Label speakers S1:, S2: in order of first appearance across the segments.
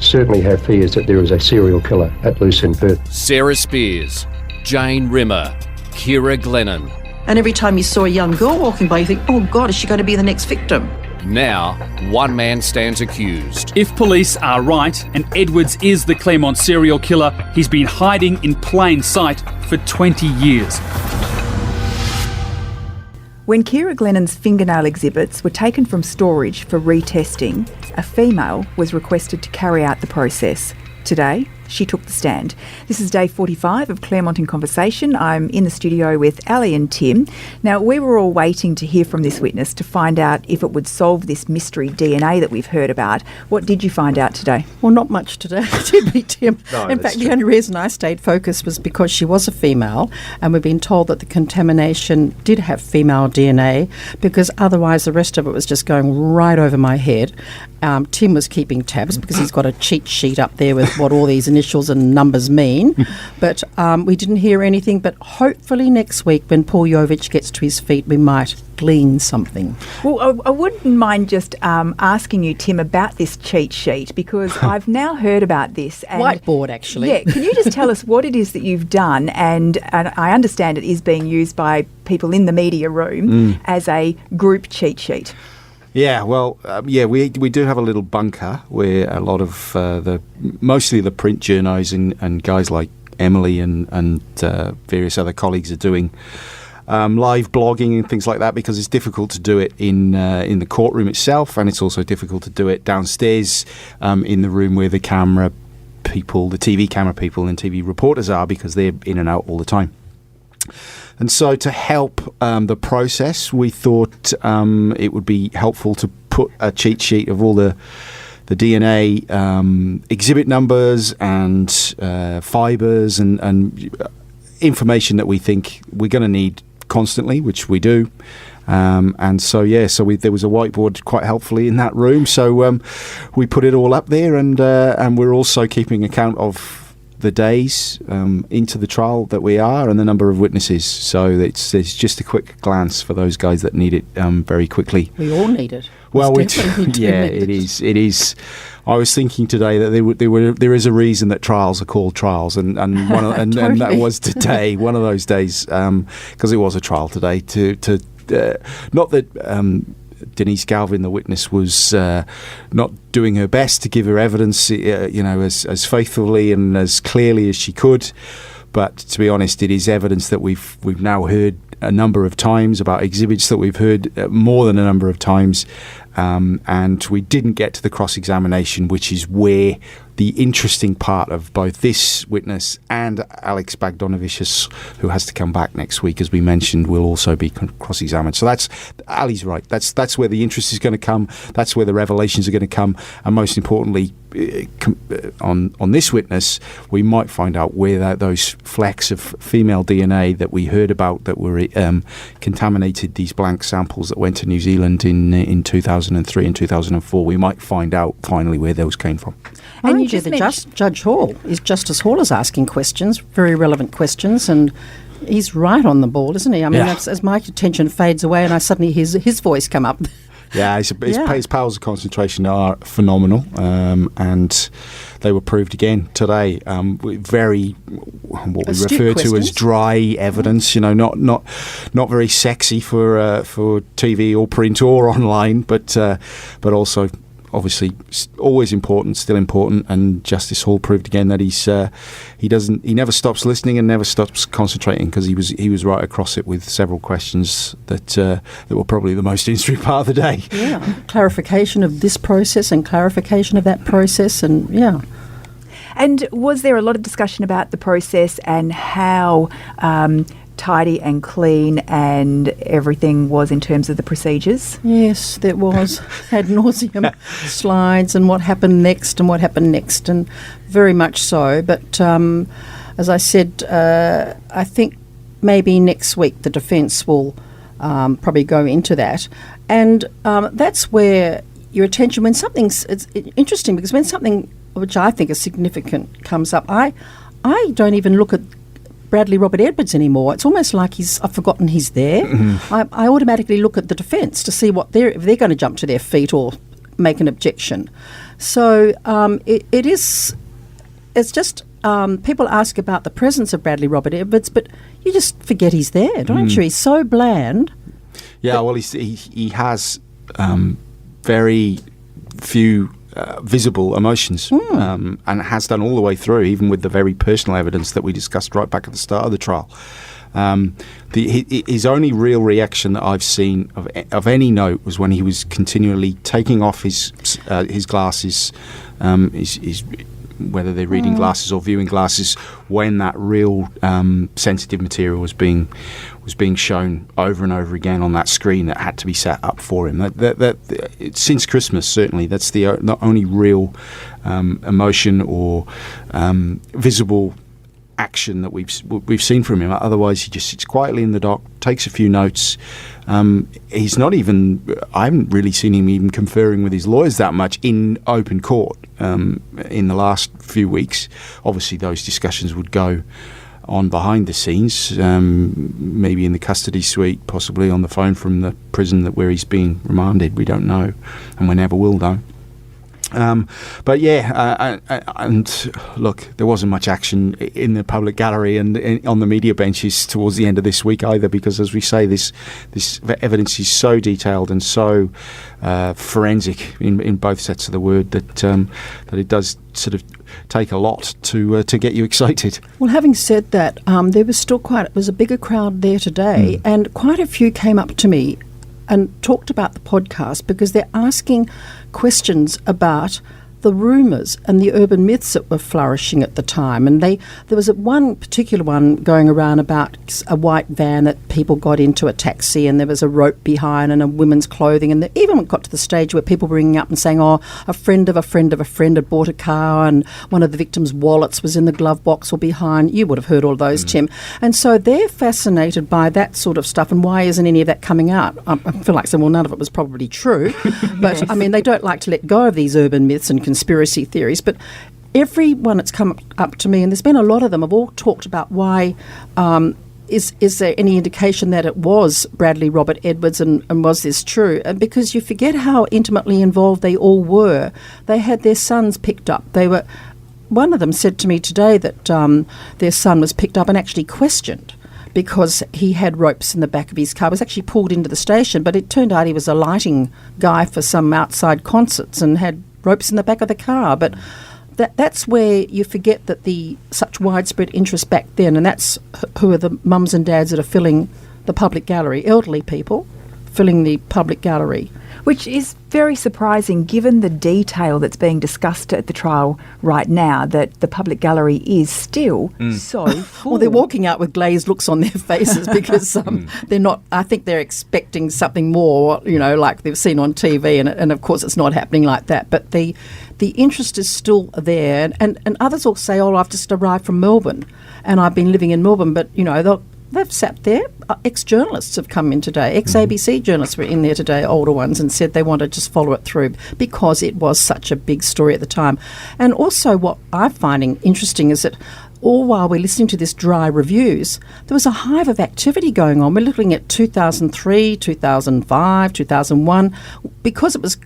S1: certainly have fears that there is a serial killer at loose in Perth.
S2: Sarah Spears, Jane Rimmer, Ciara Glennon.
S3: And every time you saw a young girl walking by, you think, oh God, is she going to be the next victim?
S2: Now, one man stands accused.
S4: If police are right and Edwards is the Claremont serial killer, he's been hiding in plain sight for 20 years.
S5: When Ciara Glennon's fingernail exhibits were taken from storage for retesting, a female was requested to carry out the process. Today, she took the stand. This is day 45 of Claremont in Conversation. I'm in the studio with Ali and Tim. Now, we were all waiting to hear from this witness to find out if it would solve this mystery DNA that we've heard about. What did you find out today?
S3: Well, not much today, did we, Tim?
S6: No,
S3: in fact, the only reason I stayed focused was because she was a female, and we've been told that the contamination did have female DNA, because otherwise the rest of it was just going right over my head. Tim was keeping tabs because he's got a cheat sheet up there with what all these initials and numbers mean. But we didn't hear anything. But hopefully next week, when Paul Jovich gets to his feet, we might glean something.
S5: Well, I wouldn't mind just asking you, Tim, about this cheat sheet, because I've now heard about this. And
S3: whiteboard, actually.
S5: Yeah, can you just tell us what it is that you've done? And I understand it is being used by people in the media room as a group cheat sheet.
S6: Yeah, well, we do have a little bunker where a lot of mostly the print journos and guys like Emily and various other colleagues are doing live blogging and things like that, because it's difficult to do it in the courtroom itself, and it's also difficult to do it downstairs in the room where the camera people, the TV camera people and TV reporters are, because they're in and out all the time. And so to help the process, we thought it would be helpful to put a cheat sheet of all the DNA exhibit numbers and fibres and information that we think we're going to need constantly, which we do. And so there was a whiteboard quite helpfully in that room. So we put it all up there, and we're also keeping account of the days into the trial that we are and the number of witnesses. So it's just a quick glance for those guys that need it very quickly.
S3: We all need it.
S6: Well, it is. I was thinking today that there is a reason that trials are called trials, and that was today, one of those days, because it was a trial today. Not that Denise Galvin, the witness, was not doing her best to give her evidence, as faithfully and as clearly as she could. But to be honest, it is evidence that we've now heard a number of times, about exhibits that we've heard more than a number of times. And we didn't get to the cross-examination, which is where the interesting part of both this witness and Alex Bagdonovicius, who has to come back next week, as we mentioned, will also be cross-examined. So Ali's right. That's where the interest is going to come. That's where the revelations are going to come. And most importantly, on this witness, we might find out where those flecks of female DNA that we heard about that were contaminated, these blank samples that went to New Zealand in 2003 and 2004, we might find out finally where those came from.
S3: And you Judge Hall is Justice Hall is asking questions, very relevant questions, and he's right on the ball, isn't he? I mean, as my attention fades away and I suddenly hear his voice come up.
S6: Yeah, his powers of concentration are phenomenal, and they were proved again today. Very what we refer to as dry evidence. Not very sexy for TV or print or online, but also obviously always important, still important. And Justice Hall proved again that he never stops listening and never stops concentrating, because he was right across it with several questions that were probably the most interesting part of the day.
S3: Yeah, clarification of this process and clarification of that process, and yeah.
S5: And was there a lot of discussion about the process and how tidy and clean and everything was in terms of the procedures?
S3: Yes, there was. Ad nauseum slides and what happened next, and very much so. But as I said, I think maybe next week the defence will probably go into that. And that's where your attention, it's interesting, because when something which I think is significant comes up, I don't even look at Bradley Robert Edwards anymore. It's almost like I've forgotten he's there. Mm-hmm. I automatically look at the defence to see if they're going to jump to their feet or make an objection. So it's just people ask about the presence of Bradley Robert Edwards, but you just forget he's there, don't you? He's so bland.
S6: Yeah, well, he has very few visible emotions, and has done all the way through, even with the very personal evidence that we discussed right back at the start of the trial. His only real reaction that I've seen of any note was when he was continually taking off his glasses, whether they're reading glasses or viewing glasses, when that real sensitive material was being shown over and over again on that screen that had to be set up for him. That since Christmas, certainly, that's the only real emotion or visible action that we've seen from him. Otherwise, he just sits quietly in the dock, takes a few notes. He's not even. I haven't really seen him even conferring with his lawyers that much in open court in the last few weeks. Obviously, those discussions would go on behind the scenes, maybe in the custody suite, possibly on the phone from the prison where he's being remanded. We don't know, and we never will know. But yeah, and look, there wasn't much action in the public gallery and on the media benches towards the end of this week either, because, as we say, this evidence is so detailed and so forensic in both sets of the word that it does sort of take a lot to get you excited.
S3: Well, having said that, there was still it was a bigger crowd there today, and quite a few came up to me and talked about the podcast because they're asking questions about the rumours and the urban myths that were flourishing at the time. And there was one particular one going around about a white van that people got into, a taxi, and there was a rope behind and a women's clothing. And they even got to the stage where people were ringing up and saying, a friend of a friend of a friend had bought a car and one of the victims' wallets was in the glove box or behind. You would have heard all of those, Tim. And so they're fascinated by that sort of stuff. And why isn't any of that coming out? I feel like saying, well, none of it was probably true. But, yes. I mean, they don't like to let go of these urban myths and conspiracy theories, but everyone that's come up to me, and there's been a lot of them, have all talked about why is there any indication that it was Bradley Robert Edwards and was this true? And because you forget how intimately involved they all were. They had their sons picked up. One of them said to me today that their son was picked up and actually questioned because he had ropes in the back of his car. He was actually pulled into the station, but it turned out he was a lighting guy for some outside concerts and had ropes in the back of the car. But that's where you forget that such widespread interest back then, and that's who are the mums and dads that are filling the public gallery, elderly people filling the public gallery.
S5: Which is very surprising given the detail that's being discussed at the trial right now, that the public gallery is still so full.
S3: Well, they're walking out with glazed looks on their faces because they're not, I think they're expecting something more, like they've seen on TV, and of course it's not happening like that. But the interest is still there. And others will say, I've just arrived from Melbourne and I've been living in Melbourne, but, they've sat there. Ex-journalists have come in today. Ex-ABC journalists were in there today, older ones, and said they want to just follow it through because it was such a big story at the time. And also what I'm finding interesting is that all while we're listening to this dry reviews, there was a hive of activity going on. We're looking at 2003, 2005, 2001. Because it was,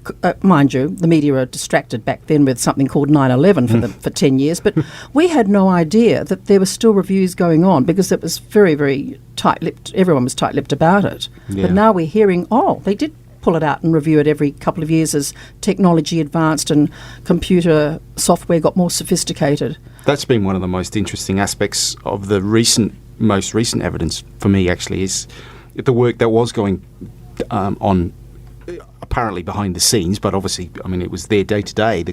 S3: mind you, the media were distracted back then with something called 9/11 for 10 years, but we had no idea that there were still reviews going on because it was very, very tight-lipped. Everyone was tight-lipped about it. Yeah. But now we're hearing, they did pull it out and review it every couple of years as technology advanced and computer software got more sophisticated.
S6: That's been one of the most interesting aspects of the most recent evidence for me, actually, is the work that was going on apparently behind the scenes, but obviously, it was their day-to-day,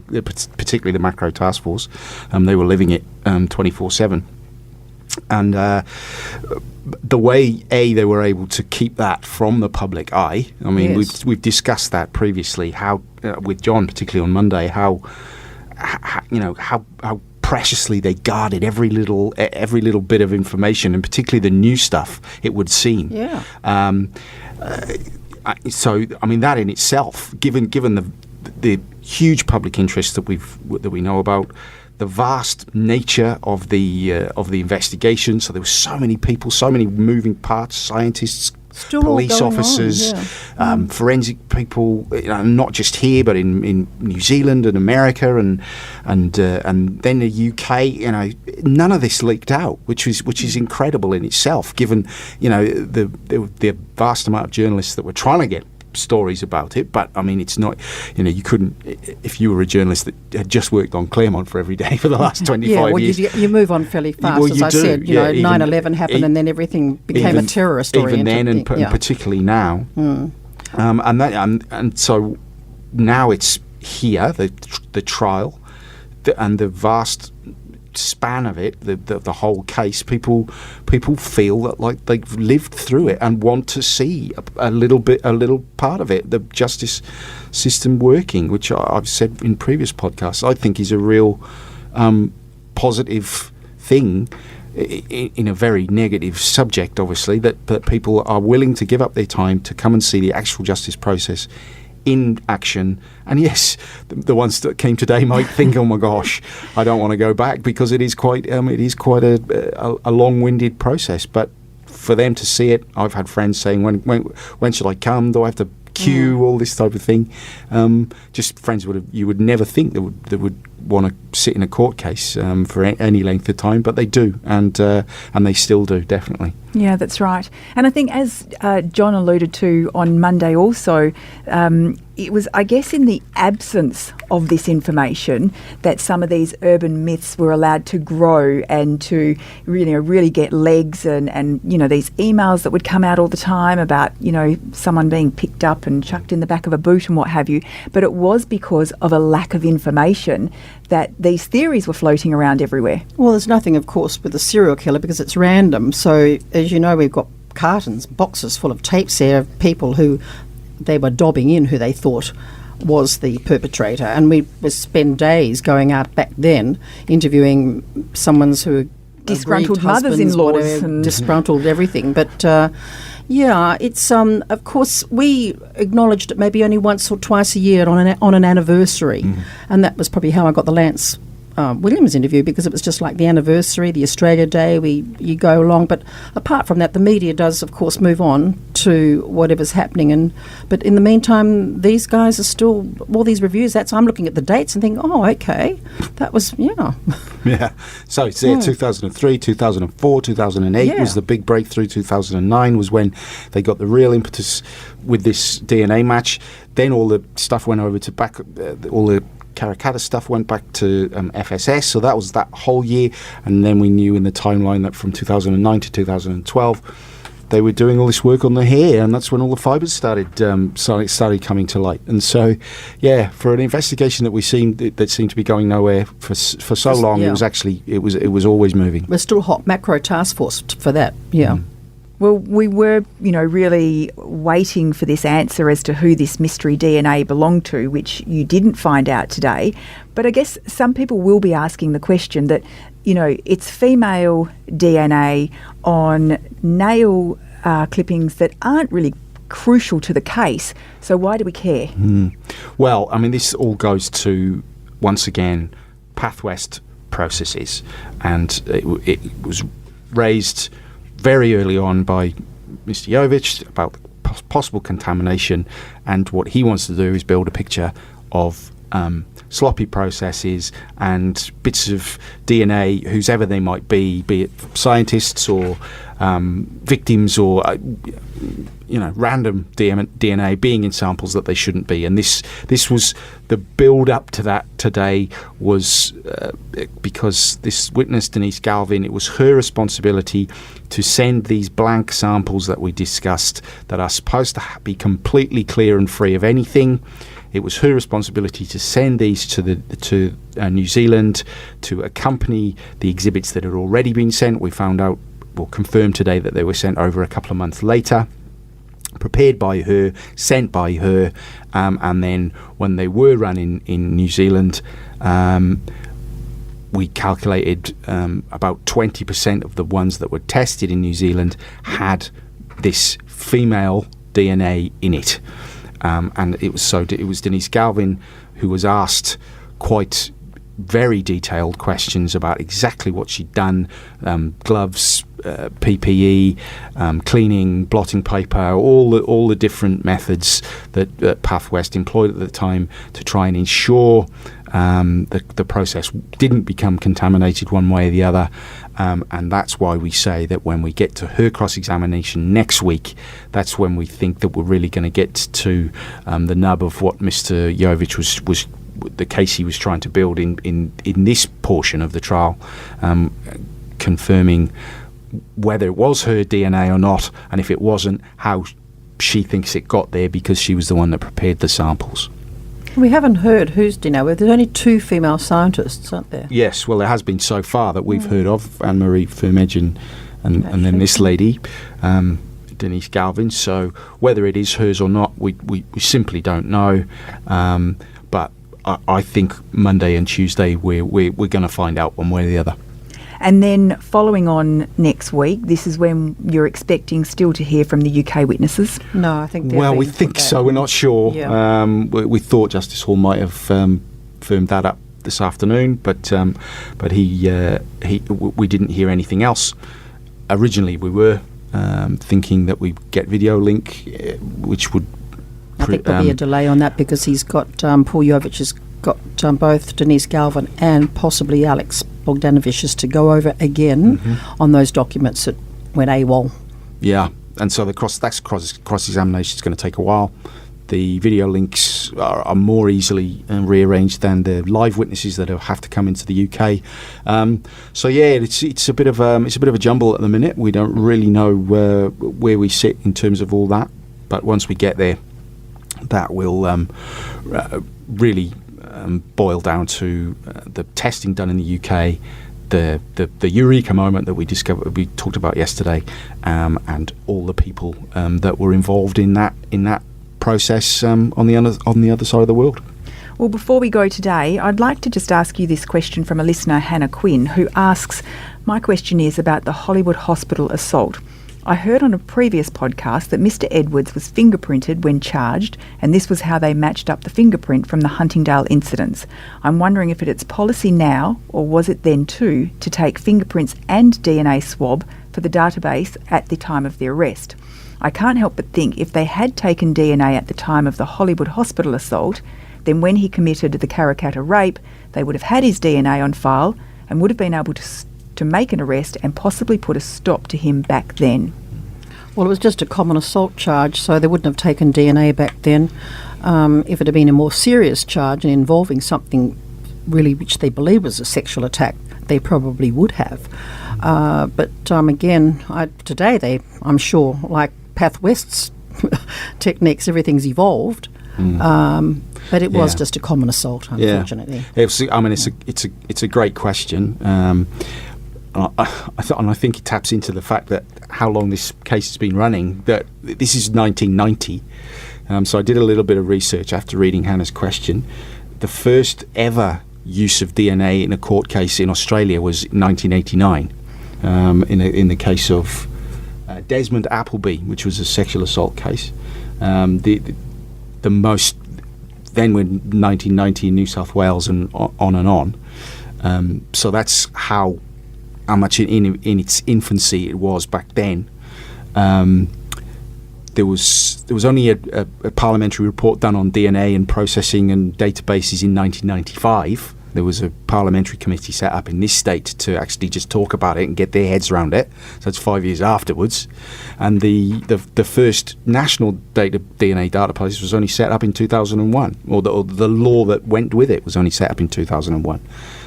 S6: particularly the macro task force. They were living it 24/7. And the way, they were able to keep that from the public eye.
S3: Yes.
S6: We've discussed that previously, how with John, particularly on Monday, how preciously they guarded every little bit of information, and particularly the new stuff, it would seem.
S3: Yeah.
S6: So that in itself, given the huge public interest that we know about, the vast nature of the investigation. So there were so many people, so many moving parts, scientists,
S3: Still all
S6: police
S3: going on,
S6: officers,
S3: yeah.
S6: forensic people, not just here but in New Zealand and America and then the UK. None of this leaked out, which is incredible in itself, given the vast amount of journalists that were trying to get stories about it. But I mean, it's not, you couldn't, if you were a journalist that had just worked on Claremont for every day for the last 25 years.
S3: You move on fairly fast,
S6: Well,
S3: as
S6: you
S3: I
S6: do,
S3: said. 9/11 happened, and then everything became a terrorist
S6: Even
S3: oriented
S6: then, and
S3: thing.
S6: particularly now. And so now it's here, the trial, and the vast span of it, the whole case. People feel that like they've lived through it and want to see a little part of it, the justice system working, which I've said in previous podcasts I think is a real positive thing in a very negative subject, obviously, that people are willing to give up their time to come and see the actual justice process in action. And yes, the ones that came today might think, oh my gosh, I don't want to go back, because it is quite a long-winded process. But for them to see it, I've had friends saying, when should I come? Do I have to queue? All this type of thing. Just friends you would never think that would want to sit in a court case for any length of time, but they do, and they still do, definitely.
S5: Yeah, that's right. And I think, as John alluded to on Monday also, it was, I guess, in the absence of this information that some of these urban myths were allowed to grow and to really get legs, and these emails that would come out all the time about someone being picked up and chucked in the back of a boot and what have you. But it was because of a lack of information that these theories were floating around everywhere.
S3: Well, there's nothing, of course, with a serial killer, because it's random. So, as you know, we've got boxes full of tapes there of people who they were dobbing in, who they thought was the perpetrator. And we would spend days going out back then interviewing someone's who
S5: disgruntled mothers-in-laws and
S3: disgruntled everything. But it's of course we acknowledged it maybe only once or twice a year on an anniversary, and that was probably how I got the Lance Williams interview, because it was just like the anniversary, the Australia Day, you go along. But apart from that, the media does, of course, move on to whatever's happening. But in the meantime, these guys are still, all these reviews, I'm looking at the dates and thinking, oh, okay, that was,
S6: Yeah. So it's there, 2003, 2004, 2008 was the big breakthrough. 2009 was when they got the real impetus with this DNA match. Then all the stuff went over to all the Karrakatta stuff went back to FSS, so that was that whole year. And then we knew in the timeline that from 2009 to 2012 they were doing all this work on the hair, and that's when all the fibres started coming to light. And so, for an investigation that seemed to be going nowhere for so long, it was always moving.
S3: We're still hot macro task force for that.
S5: Well, we were, really waiting for this answer as to who this mystery DNA belonged to, which you didn't find out today. But I guess some people will be asking the question that, it's female DNA on nail clippings that aren't really crucial to the case. So why do we care?
S6: Well, I mean, this all goes to, once again, Pathwest processes. And it was raised very early on by Mr. Jovich about possible contamination, and what he wants to do is build a picture of sloppy processes and bits of DNA, whosever they might be it scientists or victims or random DNA being in samples that they shouldn't be. And this was the build up to that today, was because this witness, Denise Galvin, it was her responsibility to send these blank samples that we discussed that are supposed to be completely clear and free of anything. It was her responsibility to send these to New Zealand to accompany the exhibits that had already been sent. We found out, confirmed today, that they were sent over a couple of months later, prepared by her, sent by her, and then when they were run in New Zealand, we calculated about 20% of the ones that were tested in New Zealand had this female DNA in it. And it was Denise Galvin who was asked quite very detailed questions about exactly what she'd done, gloves, PPE, cleaning, blotting paper, all the different methods that Path West employed at the time to try and ensure the process didn't become contaminated one way or the other. And that's why we say that when we get to her cross-examination next week, that's when we think that we're really going to get to the nub of what Mr. Jovich was the case he was trying to build in this portion of the trial, confirming whether it was her DNA or not, and if it wasn't, how she thinks it got there, because she was the one that prepared the samples.
S3: We haven't heard whose DNA. There's only 2 female scientists, aren't there?
S6: Yes, well, there has been so far that we've heard of, Anne-Marie Firmage and then this lady, Denise Galvin. So whether it is hers or not, we simply don't know. But I think Monday and Tuesday we're going to find out one way or the other.
S5: And then following on next week, this is when you're expecting still to hear from the UK witnesses?
S3: No, I think
S6: Well, we think so. We're not sure.
S3: Yeah.
S6: We thought Justice Hall might have firmed that up this afternoon, but we didn't hear anything else. Originally, we were thinking that we'd get video link, which would...
S3: I think there'll be a delay on that because he's got, Paul Jovich has got both Denise Galvin and possibly Alex Bogdanovich to go over again on those documents that went AWOL.
S6: Yeah, and so cross-examination is going to take a while. The video links are more easily rearranged than the live witnesses that have to come into the UK. So yeah, it's a bit of a jumble at the minute. We don't really know where we sit in terms of all that, but once we get there, that will really boil down to the testing done in the UK, the eureka moment that we talked about yesterday, and all the people that were involved in that process on the other side of the world.
S5: Well, before we go today, I'd like to just ask you this question from a listener, Hannah Quinn, who asks, my question is about the Hollywood Hospital assault. I heard on a previous podcast that Mr. Edwards was fingerprinted when charged, and this was how they matched up the fingerprint from the Huntingdale incidents. I'm wondering if it's policy now, or was it then too, to take fingerprints and DNA swab for the database at the time of the arrest. I can't help but think if they had taken DNA at the time of the Hollywood Hospital assault, then when he committed the Karrakatta rape, they would have had his DNA on file and would have been able to make an arrest and possibly put a stop to him back then.
S3: Well, it was just a common assault charge, so they wouldn't have taken DNA back then. If it had been a more serious charge and involving something really which they believe was a sexual attack, they probably would have. But again, today I'm sure, like Path West's techniques, everything's evolved. But it was just a common assault, unfortunately.
S6: Yeah. It's a great question. And I think it taps into the fact that how long this case has been running, that this is 1990. So I did a little bit of research after reading Hannah's question. The first ever use of DNA in a court case in Australia was 1989, in the case of Desmond Appleby, which was a sexual assault case. The most then were 1990 in New South Wales and on and on. So that's how much in its infancy it was back then. There was only a parliamentary report done on DNA and processing and databases in 1995. There was a parliamentary committee set up in this state to actually just talk about it and get their heads around it. So it's 5 years afterwards. And the first national DNA database was only set up in 2001, or the law that went with it was only set up in 2001.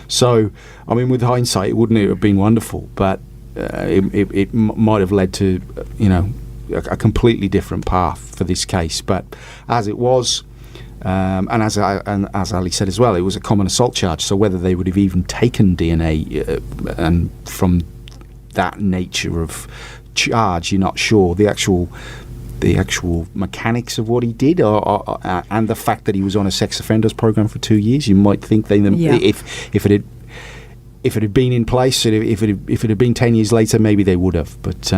S6: So, I mean, with hindsight, wouldn't it have been wonderful? But it might have led to, a completely different path for this case. But as it was, and as Ali said as well, it was a common assault charge. So whether they would have even taken DNA and from that nature of charge, you're not sure. The actual mechanics of what he did, and the fact that he was on a sex offenders program for 2 years, you might think if it had been in place, if it had been 10 years later, maybe they would have. But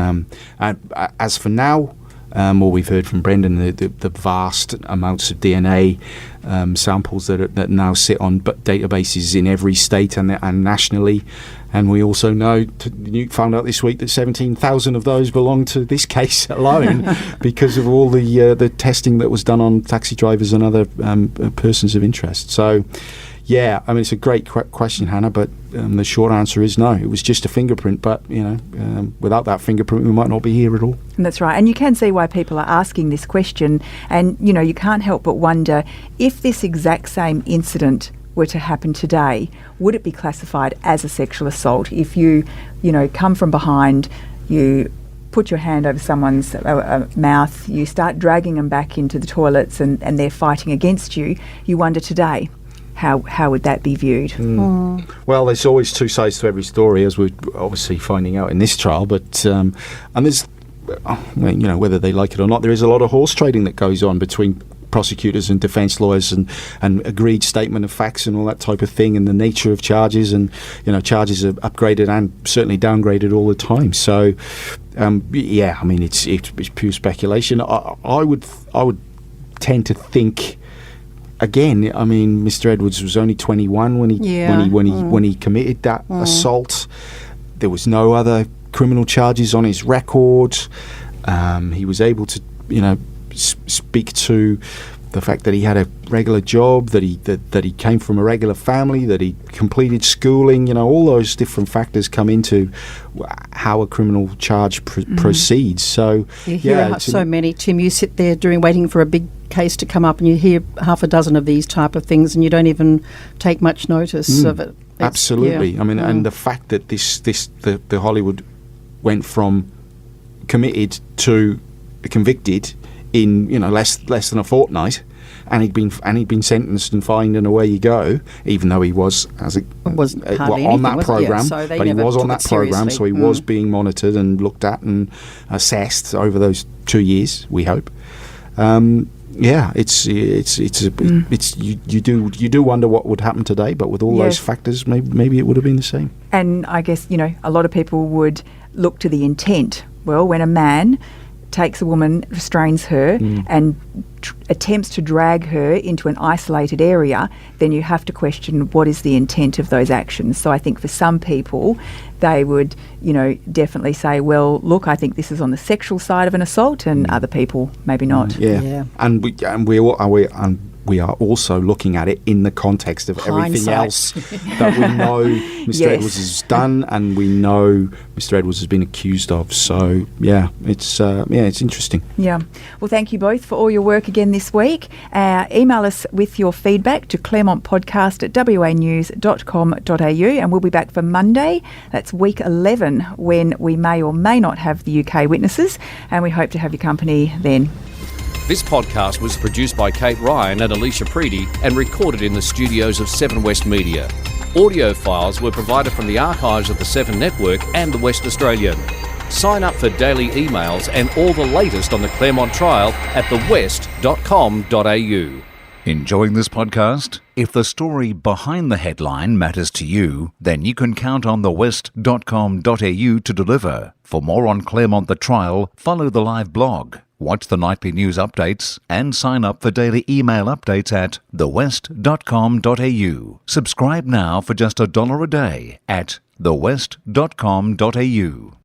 S6: as for now, what we've heard from Brendan, the vast amounts of DNA samples that now sit on databases in every state and nationally. And we also know, you found out this week, that 17,000 of those belong to this case alone because of all the testing that was done on taxi drivers and other persons of interest. So, yeah, I mean, it's a great question, Hannah, but the short answer is no. It was just a fingerprint, but, without that fingerprint, we might not be here at all.
S5: And that's right. And you can see why people are asking this question. And, you can't help but wonder, if this exact same incident were to happen today, would it be classified as a sexual assault? If you, come from behind, you put your hand over someone's mouth, you start dragging them back into the toilets and they're fighting against you, you wonder today, how would that be viewed?
S6: Well, there's always two sides to every story, as we're obviously finding out in this trial, but and there's, whether they like it or not, there is a lot of horse trading that goes on between prosecutors and defence lawyers and agreed statement of facts and all that type of thing, and the nature of charges, and charges are upgraded and certainly downgraded all the time. So it's pure speculation. I would tend to think, again, I mean, Mr. Edwards was only 21 when he committed that assault. There was no other criminal charges on his record. He was able to speak to the fact that he had a regular job, that he came from a regular family, that he completed schooling. All those different factors come into how a criminal charge proceeds. So
S3: you hear so many, Tim. You sit there waiting for a big case to come up, and you hear half a dozen of these type of things, and you don't even take much notice of it.
S6: Absolutely. I mean, and the fact that the Hollywood went from committed to convicted in less than a fortnight, and he'd been sentenced and fined, and away you go. Even though he was on that program, but he was on that program, so he was being monitored and looked at and assessed over those 2 years. We hope. It's you do wonder what would happen today, but with all those factors, maybe it would have been the same.
S5: And I guess a lot of people would look to the intent. Well, when a man takes a woman, restrains her, and attempts to drag her into an isolated area, then you have to question what is the intent of those actions. So I think for some people, they would, definitely say, well, look, I think this is on the sexual side of an assault, and other people maybe not.
S6: Yeah. And we are also looking at it in the context of everything else that we know Mr. Edwards has done, and we know Mr. Edwards has been accused of. So it's interesting.
S5: Yeah. Well, thank you both for all your work again this week. Email us with your feedback to claremontpodcast@wanews.com.au, and we'll be back for Monday. That's week 11, when we may or may not have the UK witnesses, and we hope to have your company then.
S2: This podcast was produced by Kate Ryan and Alicia Preedy and recorded in the studios of 7 West Media. Audio files were provided from the archives of the 7 Network and the West Australian. Sign up for daily emails and all the latest on the Claremont trial at thewest.com.au.
S7: Enjoying this podcast? If the story behind the headline matters to you, then you can count on thewest.com.au to deliver. For more on Claremont the trial, follow the live blog, watch the nightly news updates, and sign up for daily email updates at thewest.com.au. Subscribe now for just $1 a day at thewest.com.au.